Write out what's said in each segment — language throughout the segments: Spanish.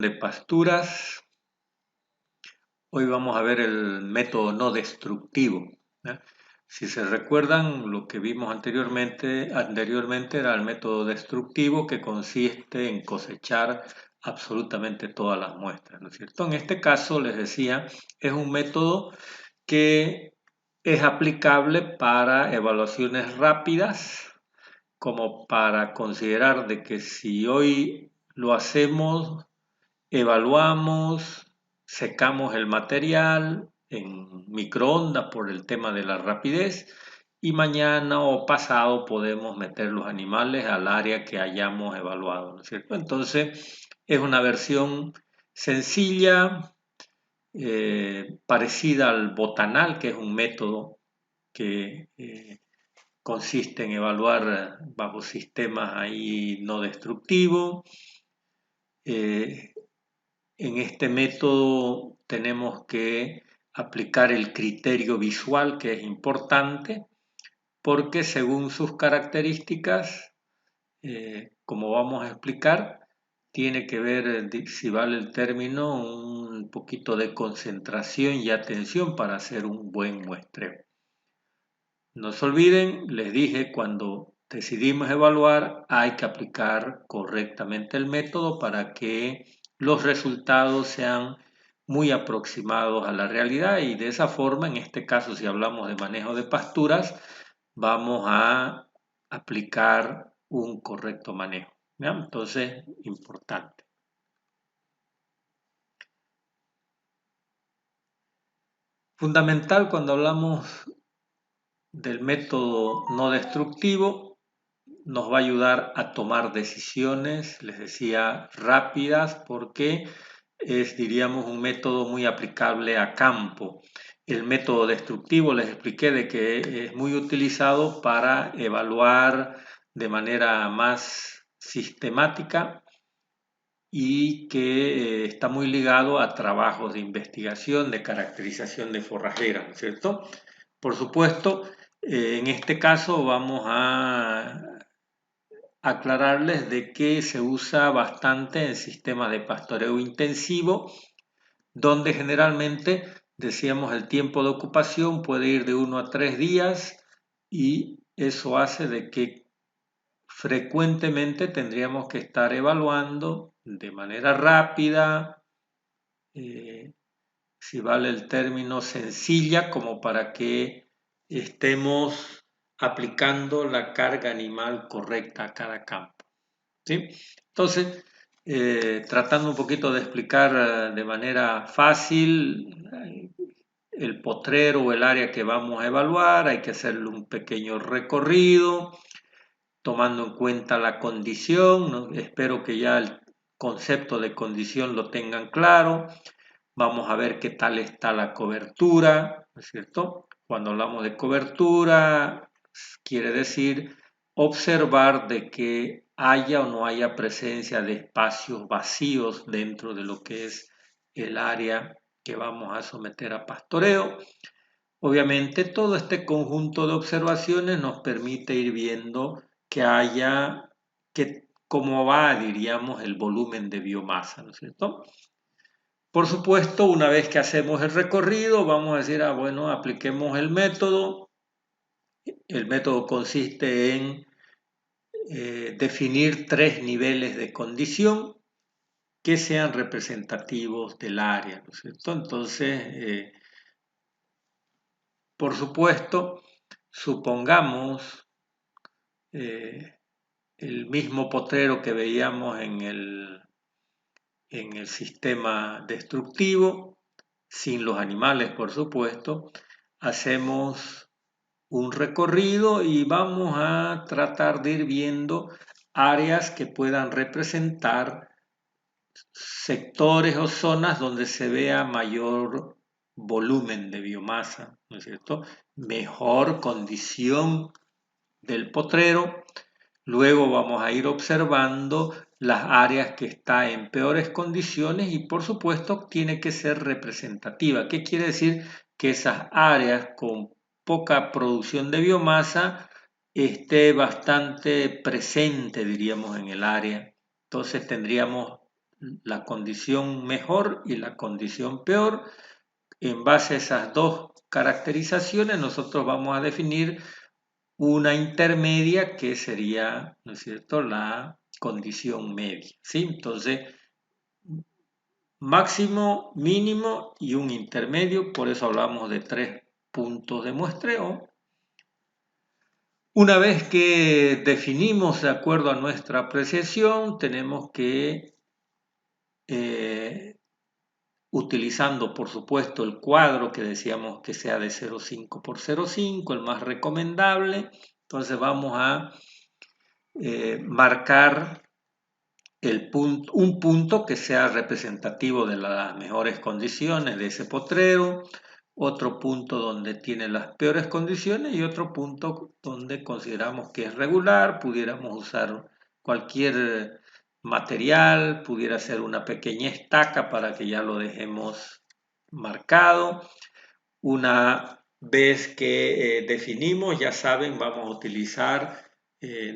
De pasturas. Hoy vamos a ver el método no destructivo. Si se recuerdan, lo que vimos anteriormente era el método destructivo, que consiste en cosechar absolutamente todas las muestras, ¿no es cierto? En este caso, les decía, es un método que es aplicable para evaluaciones rápidas, como para considerar de que si hoy lo hacemos, evaluamos, secamos el material en microondas por el tema de la rapidez y mañana o pasado podemos meter los animales al área que hayamos evaluado, ¿no es cierto? Entonces es una versión sencilla, parecida al botanal, que es un método que consiste en evaluar bajo sistemas ahí no destructivos. En este método tenemos que aplicar el criterio visual, que es importante, porque según sus características, como vamos a explicar, tiene que ver, si vale el término, un poquito de concentración y atención para hacer un buen muestreo. No se olviden, les dije, cuando decidimos evaluar hay que aplicar correctamente el método para que los resultados sean muy aproximados a la realidad y de esa forma, en este caso, si hablamos de manejo de pasturas, vamos a aplicar un correcto manejo, ¿ya? Entonces, importante. Fundamental cuando hablamos del método no destructivo, nos va a ayudar a tomar decisiones, les decía, rápidas, porque es, diríamos, un método muy aplicable a campo. El método destructivo, les expliqué, de que es muy utilizado para evaluar de manera más sistemática y que está muy ligado a trabajos de investigación, de caracterización de forrajeras, ¿no es cierto? Por supuesto, en este caso vamos a aclararles de que se usa bastante en sistemas de pastoreo intensivo, donde generalmente, decíamos, el tiempo de ocupación puede ir de 1 a 3 días y eso hace de que frecuentemente tendríamos que estar evaluando de manera rápida, si vale el término, sencilla, como para que estemos aplicando la carga animal correcta a cada campo, ¿sí? Entonces, tratando un poquito de explicar de manera fácil el potrero o el área que vamos a evaluar, hay que hacerle un pequeño recorrido, tomando en cuenta la condición, ¿no? Espero que ya el concepto de condición lo tengan claro. Vamos a ver qué tal está la cobertura, ¿no es cierto? Cuando hablamos de cobertura, quiere decir observar de que haya o no haya presencia de espacios vacíos dentro de lo que es el área que vamos a someter a pastoreo. Obviamente todo este conjunto de observaciones nos permite ir viendo que haya, cómo va, diríamos, el volumen de biomasa, ¿no es cierto? Por supuesto, una vez que hacemos el recorrido, vamos a decir, bueno, apliquemos el método. El método consiste en definir 3 niveles de condición que sean representativos del área, ¿no es cierto? Entonces, por supuesto, supongamos el mismo potrero que veíamos en el sistema destructivo, sin los animales, por supuesto, hacemos un recorrido y vamos a tratar de ir viendo áreas que puedan representar sectores o zonas donde se vea mayor volumen de biomasa, ¿no es cierto? Mejor condición del potrero. Luego vamos a ir observando las áreas que están en peores condiciones y por supuesto tiene que ser representativa. ¿Qué quiere decir? Que esas áreas con poca producción de biomasa esté bastante presente, diríamos, en el área. Entonces tendríamos la condición mejor y la condición peor. En base a esas dos caracterizaciones, nosotros vamos a definir una intermedia que sería, ¿no es cierto?, la condición media, ¿sí? Entonces, máximo, mínimo y un intermedio, por eso hablamos de 3 puntos de muestreo. Una vez que definimos de acuerdo a nuestra apreciación, tenemos que, utilizando por supuesto el cuadro que decíamos que sea de 0,5 por 0,5, el más recomendable, entonces vamos a marcar un punto que sea representativo de las mejores condiciones de ese potrero, otro punto donde tiene las peores condiciones y otro punto donde consideramos que es regular. Pudiéramos usar cualquier material, pudiera ser una pequeña estaca para que ya lo dejemos marcado. Una vez que definimos, ya saben, vamos a utilizar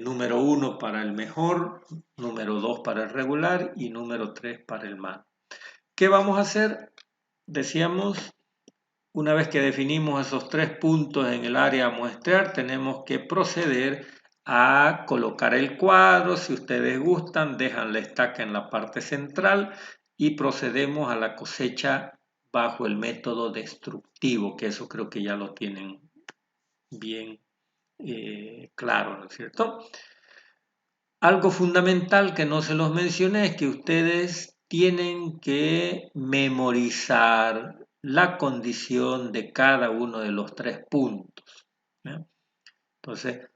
número 1 para el mejor, número 2 para el regular y número 3 para el mal. ¿Qué vamos a hacer? Decíamos, una vez que definimos esos 3 puntos en el área a muestrear, tenemos que proceder a colocar el cuadro. Si ustedes gustan, dejan la estaca en la parte central y procedemos a la cosecha bajo el método destructivo, que eso creo que ya lo tienen bien claro, ¿no es cierto? Algo fundamental que no se los mencioné es que ustedes tienen que memorizar la condición de cada uno de los 3 puntos, ¿no? Entonces,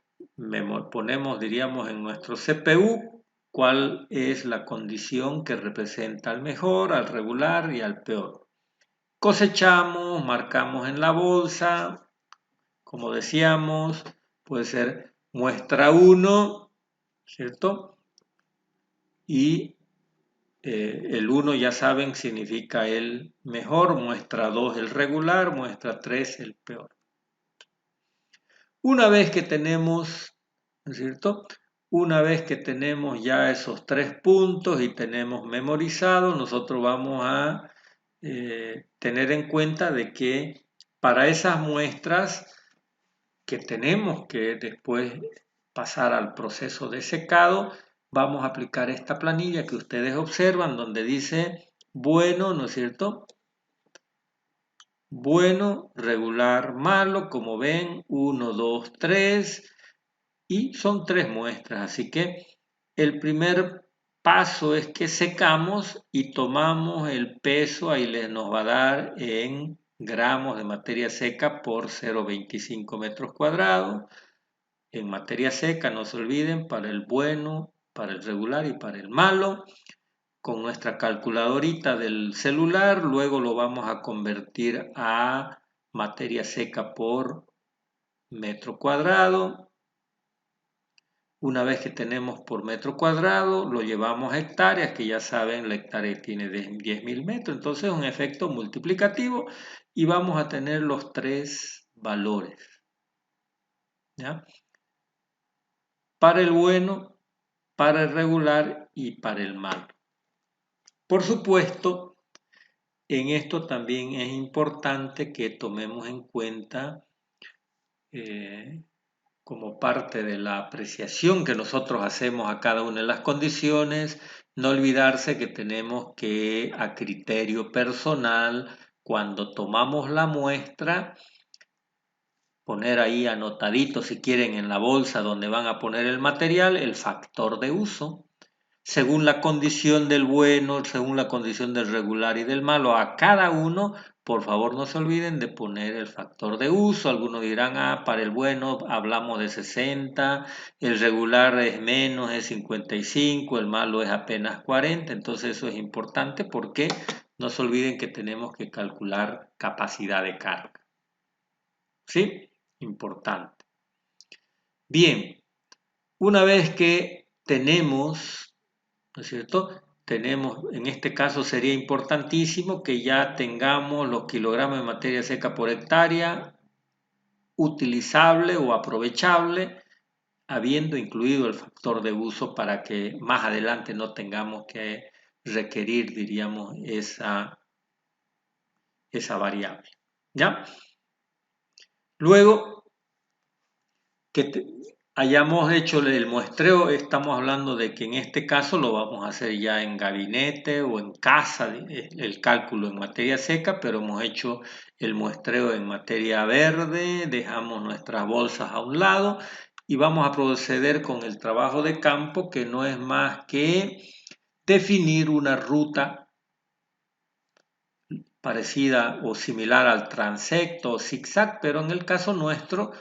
ponemos, diríamos, en nuestro CPU cuál es la condición que representa al mejor, al regular y al peor. Cosechamos, marcamos en la bolsa, como decíamos, puede ser muestra 1, ¿cierto? Y el 1 ya saben significa el mejor, muestra 2 el regular, muestra 3 el peor. Una vez que tenemos, ¿no es cierto? Una vez que tenemos ya esos 3 puntos y tenemos memorizado, nosotros vamos a tener en cuenta de que para esas muestras que tenemos que después pasar al proceso de secado, vamos a aplicar esta planilla que ustedes observan donde dice bueno, ¿no es cierto? Bueno, regular, malo, como ven, 1, 2, 3 y son 3 muestras, así que el primer paso es que secamos y tomamos el peso, ahí nos va a dar en gramos de materia seca por 0,25 metros cuadrados. En materia seca, no se olviden, para el bueno, para el regular y para el malo. Con nuestra calculadorita del celular, luego lo vamos a convertir a materia seca por metro cuadrado. Una vez que tenemos por metro cuadrado, lo llevamos a hectáreas, que ya saben, la hectárea tiene 10.000 metros, entonces es un efecto multiplicativo y vamos a tener los 3 valores, ¿ya? Para el bueno, para el regular y para el malo. Por supuesto, en esto también es importante que tomemos en cuenta como parte de la apreciación que nosotros hacemos a cada una de las condiciones, no olvidarse que tenemos que, a criterio personal, cuando tomamos la muestra, poner ahí anotadito, si quieren, en la bolsa donde van a poner el material, el factor de uso, según la condición del bueno, según la condición del regular y del malo, a cada uno. Por favor, no se olviden de poner el factor de uso. Algunos dirán, para el bueno hablamos de 60, el regular es menos, es 55, el malo es apenas 40. Entonces eso es importante porque no se olviden que tenemos que calcular capacidad de carga. ¿Sí? Importante. Bien, una vez que tenemos, ¿no es cierto? Tenemos, en este caso sería importantísimo que ya tengamos los kilogramos de materia seca por hectárea utilizable o aprovechable, habiendo incluido el factor de uso para que más adelante no tengamos que requerir, diríamos, esa variable. ¿Ya? Luego que hayamos hecho el muestreo, estamos hablando de que en este caso lo vamos a hacer ya en gabinete o en casa, el cálculo en materia seca, pero hemos hecho el muestreo en materia verde, dejamos nuestras bolsas a un lado y vamos a proceder con el trabajo de campo, que no es más que definir una ruta parecida o similar al transecto o zigzag, pero en el caso nuestro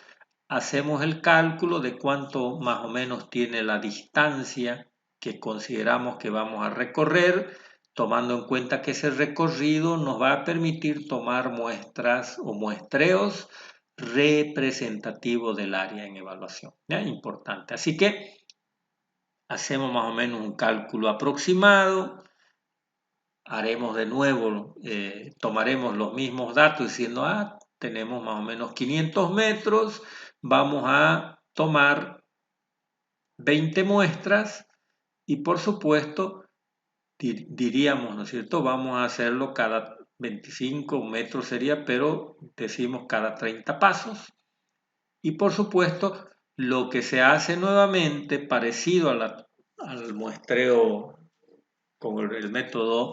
hacemos el cálculo de cuánto más o menos tiene la distancia que consideramos que vamos a recorrer, tomando en cuenta que ese recorrido nos va a permitir tomar muestras o muestreos representativos del área en evaluación. ¿Ya? Importante. Así que hacemos más o menos un cálculo aproximado. Haremos de nuevo, tomaremos los mismos datos diciendo, tenemos más o menos 500 metros, vamos a tomar 20 muestras y por supuesto diríamos, ¿no es cierto? Vamos a hacerlo cada 25 metros sería, pero decimos cada 30 pasos. Y por supuesto, lo que se hace nuevamente, parecido al muestreo con el método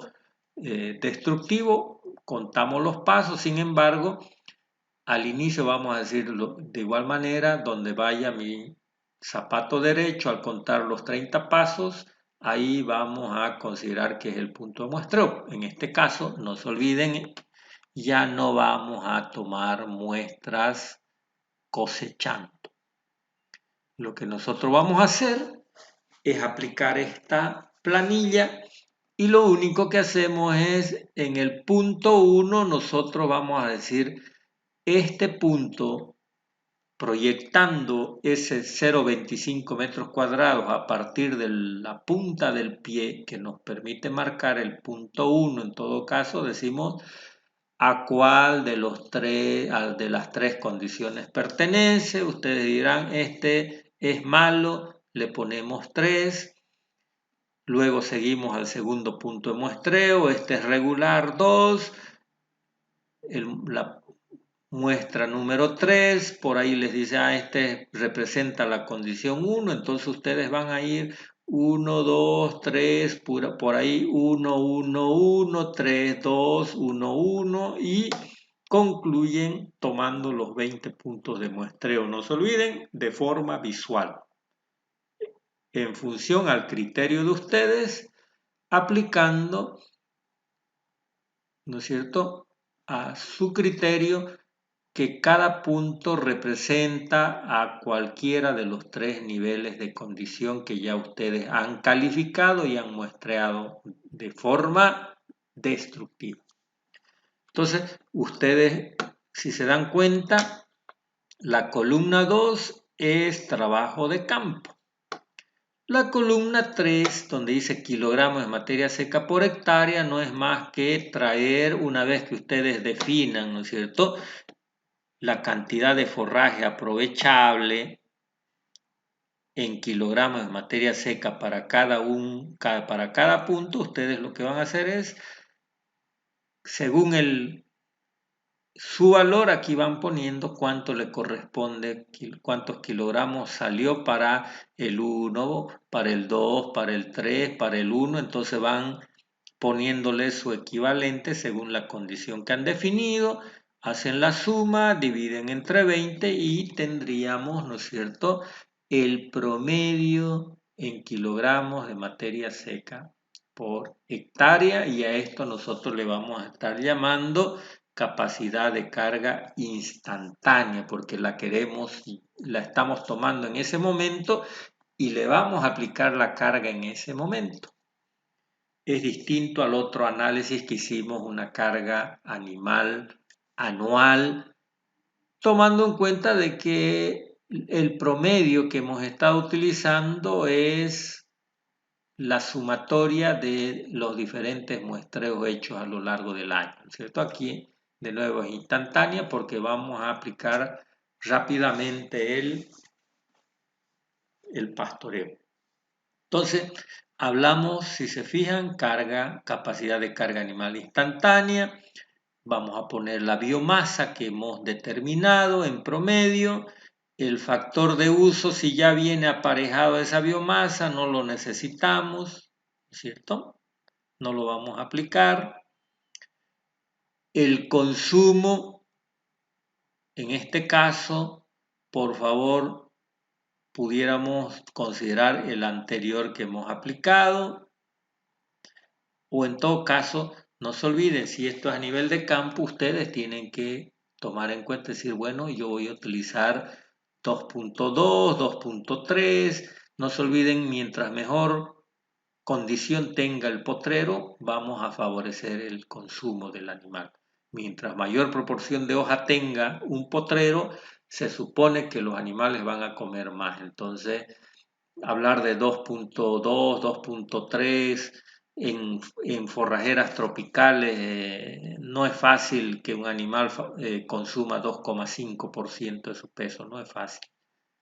destructivo, contamos los pasos, sin embargo, al inicio vamos a decirlo de igual manera, donde vaya mi zapato derecho al contar los 30 pasos, ahí vamos a considerar que es el punto de muestreo. En este caso, no se olviden, ya no vamos a tomar muestras cosechando. Lo que nosotros vamos a hacer es aplicar esta planilla y lo único que hacemos es en el punto 1 nosotros vamos a decir este punto proyectando ese 0,25 metros cuadrados a partir de la punta del pie que nos permite marcar el punto 1, en todo caso decimos a cuál de las tres condiciones pertenece. Ustedes dirán, este es malo, le ponemos 3. Luego seguimos al segundo punto de muestreo, este es regular 2. La muestra número 3, por ahí les dice, este representa la condición 1, entonces ustedes van a ir 1, 2, 3, por ahí 1, 1, 1, 3, 2, 1, 1 y concluyen tomando los 20 puntos de muestreo. No se olviden, de forma visual. En función al criterio de ustedes, aplicando, ¿no es cierto?, a su criterio que cada punto representa a cualquiera de los 3 niveles de condición que ya ustedes han calificado y han muestreado de forma destructiva. Entonces, ustedes, si se dan cuenta, la columna 2 es trabajo de campo. La columna 3, donde dice kilogramos de materia seca por hectárea, no es más que traer, una vez que ustedes definan, ¿no es cierto?, la cantidad de forraje aprovechable en kilogramos de materia seca para cada punto, ustedes lo que van a hacer es, según su valor, aquí van poniendo cuánto le corresponde, cuántos kilogramos salió para el 1, para el 2, para el 3, para el 1, entonces van poniéndole su equivalente según la condición que han definido, hacen la suma, dividen entre 20 y tendríamos, ¿no es cierto?, el promedio en kilogramos de materia seca por hectárea, y a esto nosotros le vamos a estar llamando capacidad de carga instantánea, porque la estamos tomando en ese momento y le vamos a aplicar la carga en ese momento. Es distinto al otro análisis que hicimos, una carga animal anual, tomando en cuenta de que el promedio que hemos estado utilizando es la sumatoria de los diferentes muestreos hechos a lo largo del año, ¿cierto? Aquí de nuevo es instantánea porque vamos a aplicar rápidamente el pastoreo. Entonces, hablamos, si se fijan, capacidad de carga animal instantánea. Vamos a poner la biomasa que hemos determinado en promedio. El factor de uso, si ya viene aparejado a esa biomasa, no lo necesitamos, ¿cierto? No lo vamos a aplicar. El consumo, en este caso, por favor, pudiéramos considerar el anterior que hemos aplicado. O en todo caso, no se olviden, si esto es a nivel de campo, ustedes tienen que tomar en cuenta, decir, bueno, yo voy a utilizar 2.2, 2.3. No se olviden, mientras mejor condición tenga el potrero, vamos a favorecer el consumo del animal. Mientras mayor proporción de hoja tenga un potrero, se supone que los animales van a comer más. Entonces, hablar de 2.2, 2.3 en forrajeras tropicales, no es fácil que un animal consuma 2,5% de su peso, no es fácil,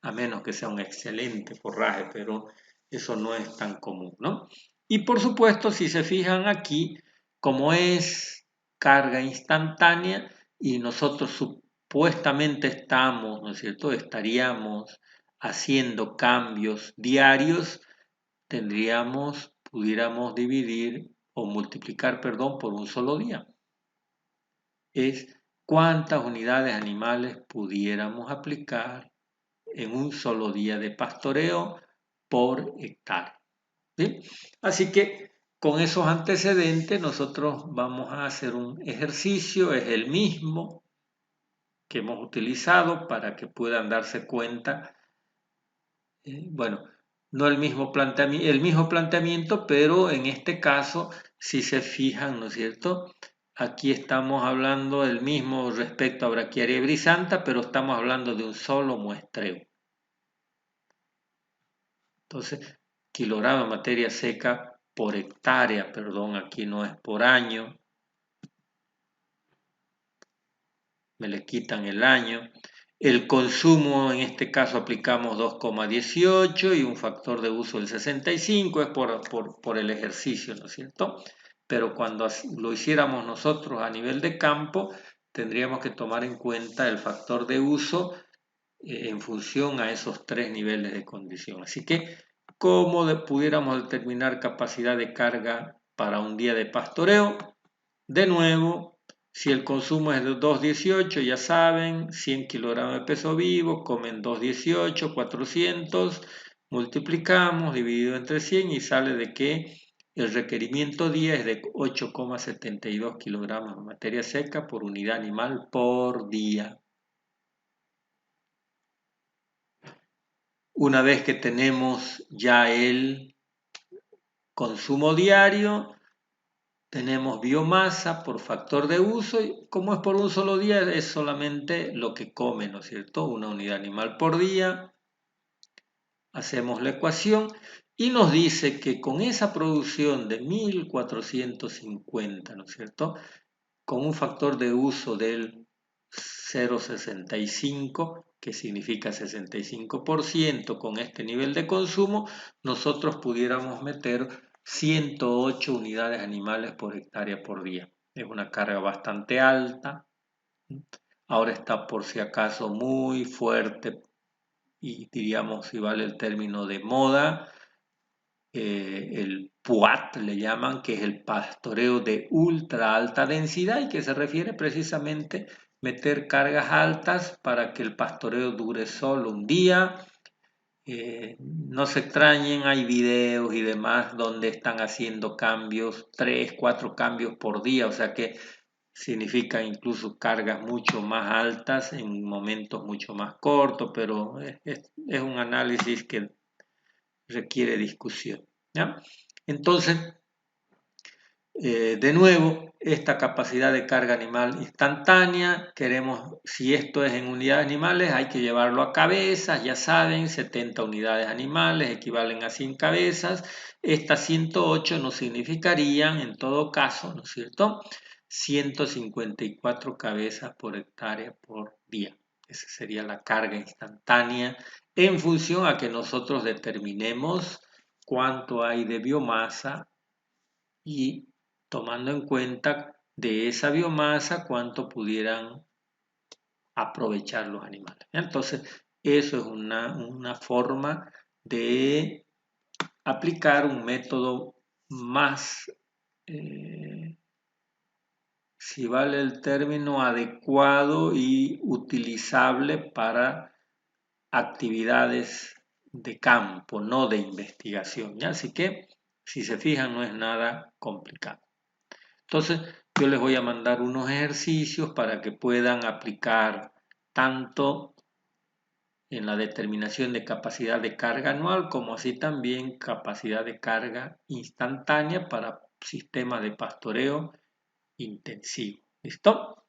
a menos que sea un excelente forraje, pero eso no es tan común, ¿no? Y por supuesto, si se fijan aquí, como es carga instantánea y nosotros supuestamente estamos, ¿no es cierto?, estaríamos haciendo cambios diarios, pudiéramos dividir o multiplicar, perdón, por un solo día. Es cuántas unidades animales pudiéramos aplicar en un solo día de pastoreo por hectárea. ¿Sí? Así que con esos antecedentes nosotros vamos a hacer un ejercicio, es el mismo que hemos utilizado para que puedan darse cuenta, bueno, no el mismo planteamiento, pero en este caso, si se fijan, ¿no es cierto? Aquí estamos hablando del mismo respecto a Brachiaria brisanta, pero estamos hablando de un solo muestreo. Entonces, kilogramo de materia seca por hectárea, perdón, aquí no es por año. Me le quitan el año. El consumo, en este caso aplicamos 2,18 y un factor de uso del 65, es por el ejercicio, ¿no es cierto? Pero cuando lo hiciéramos nosotros a nivel de campo, tendríamos que tomar en cuenta el factor de uso en función a esos tres niveles de condición. Así que, ¿cómo pudiéramos determinar capacidad de carga para un día de pastoreo? De nuevo, si el consumo es de 2,18, ya saben, 100 kilogramos de peso vivo, comen 2,18, 400, multiplicamos, dividido entre 100 y sale de que el requerimiento día es de 8,72 kilogramos de materia seca por unidad animal por día. Una vez que tenemos ya el consumo diario, tenemos biomasa por factor de uso y como es por un solo día es solamente lo que come, ¿no es cierto? Una unidad animal por día. Hacemos la ecuación y nos dice que con esa producción de 1450, ¿no es cierto? Con un factor de uso del 0,65, que significa 65%, con este nivel de consumo, nosotros pudiéramos meter 108 unidades animales por hectárea por día. Es una carga bastante alta. Ahora está por si acaso muy fuerte y diríamos, si vale el término, de moda, el PUAT le llaman, que es el pastoreo de ultra alta densidad y que se refiere precisamente a meter cargas altas para que el pastoreo dure solo un día. No se extrañen, hay videos y demás donde están haciendo cambios, 3, 4 cambios por día, o sea que significa incluso cargas mucho más altas en momentos mucho más cortos, pero es un análisis que requiere discusión, ¿ya? Entonces, de nuevo, esta capacidad de carga animal instantánea, si esto es en unidades animales, hay que llevarlo a cabezas, ya saben, 70 unidades animales equivalen a 100 cabezas, estas 108 nos significarían, en todo caso, ¿no es cierto?, 154 cabezas por hectárea por día. Esa sería la carga instantánea en función a que nosotros determinemos cuánto hay de biomasa y tomando en cuenta de esa biomasa cuánto pudieran aprovechar los animales. Entonces, eso es una forma de aplicar un método más, si vale el término, adecuado y utilizable para actividades de campo, no de investigación. ¿Ya? Así que, si se fijan, no es nada complicado. Entonces, yo les voy a mandar unos ejercicios para que puedan aplicar tanto en la determinación de capacidad de carga anual, como así también capacidad de carga instantánea para sistemas de pastoreo intensivo. ¿Listo?